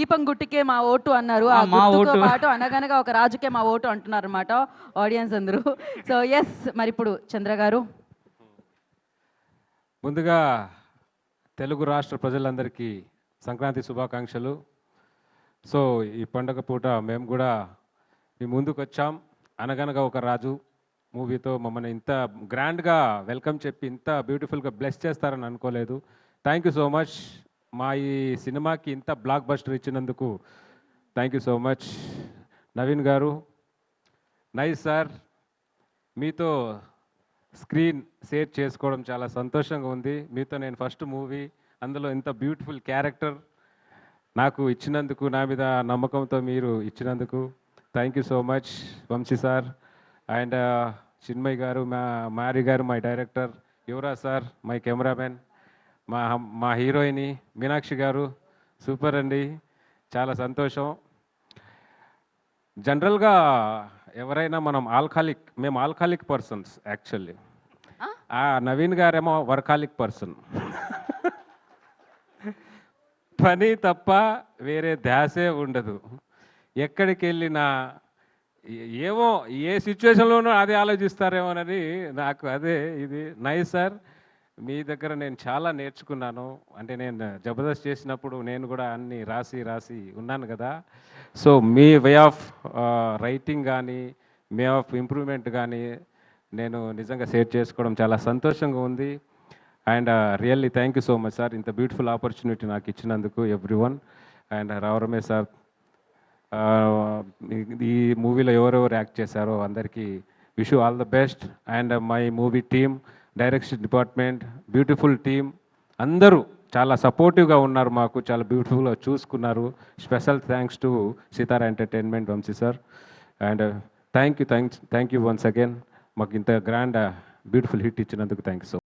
దీపం గుట్టికే మా ఓటు అన్నారు. ఆ మా గుర్తుతో ఓటు. పాటు అనగనగా ఒక రాజుకే మా ఓటు అంటున్నారు అనమాట ఆడియన్స్ అందరూ. సో ఎస్, మరి ఇప్పుడు చంద్ర గారు. ముందుగా తెలుగు రాష్ట్ర ప్రజలందరికీ సంక్రాంతి శుభాకాంక్షలు. సో ఈ పండగ పూట మేము కూడా మీ ముందుకు వచ్చాం. అనగనగా ఒక రాజు మూవీతో మమ్మల్ని ఇంత గ్రాండ్గా వెల్కమ్ చెప్పి ఇంత బ్యూటిఫుల్గా బ్లెస్ చేస్తారని అనుకోలేదు. Thank you so much. మా ఈ సినిమాకి ఇంత బ్లాక్ బస్టర్ ఇచ్చినందుకు thank you so much. Naveen గారు, నైస్ సార్, మీతో స్క్రీన్ షేర్ చేసుకోవడం చాలా సంతోషంగా ఉంది. మీతో నేను ఫస్ట్ మూవీ, అందులో ఇంత బ్యూటిఫుల్ క్యారెక్టర్ నాకు ఇచ్చినందుకు, నా మీద నమ్మకంతో మీరు ఇచ్చినందుకు thank you so much Vamsi sir. And Chinmay garu, Maari garu my director, Yuvraj sir my cameraman, మా హీరోయిని మీనాక్షి గారు సూపర్ అండి, చాలా సంతోషం. జనరల్గా ఎవరైనా మేము ఆల్కాలిక్ పర్సన్స్ యాక్చువల్లీ. నవీన్ గారేమో వర్కాలిక్ పర్సన్. పని తప్ప వేరే ధ్యాసే ఉండదు. ఎక్కడికి వెళ్ళినా ఏమో ఏ సిచ్యువేషన్లోనూ అదే ఆలోచిస్తారేమోనని నాకు అదే ఇది. నైస్ సార్, మీ దగ్గర నేను చాలా నేర్చుకున్నాను. అంటే నేను జబర్దస్త్ చేసినప్పుడు నేను కూడా అన్ని రాసి ఉన్నాను కదా. So me way of writing కానీ, వే ఆఫ్ ఇంప్రూవ్మెంట్ కానీ నేను నిజంగా షేర్ చేసుకోవడం చాలా సంతోషంగా ఉంది. And really thank you so much sir, ఇంత బ్యూటిఫుల్ ఆపర్చునిటీ నాకు ఇచ్చినందుకు ఎవ్రీవన్. అండ్ రావరమే సార్, ఈ మూవీలో ఎవరెవరు యాక్ట్ చేశారో అందరికీ wish all the best. And my movie team, direction department, beautiful team అందరూ చాలా సపోర్టివ్గా ఉన్నారు, మాకు చాలా బ్యూటిఫుల్గా చూసుకున్నారు. Special thanks to Sithara entertainment Vamsi sir. And thank you once again, మాకు ఇంత గ్రాండ్ బ్యూటిఫుల్ హిట్ ఇచ్చినందుకు థ్యాంక్ యూ సో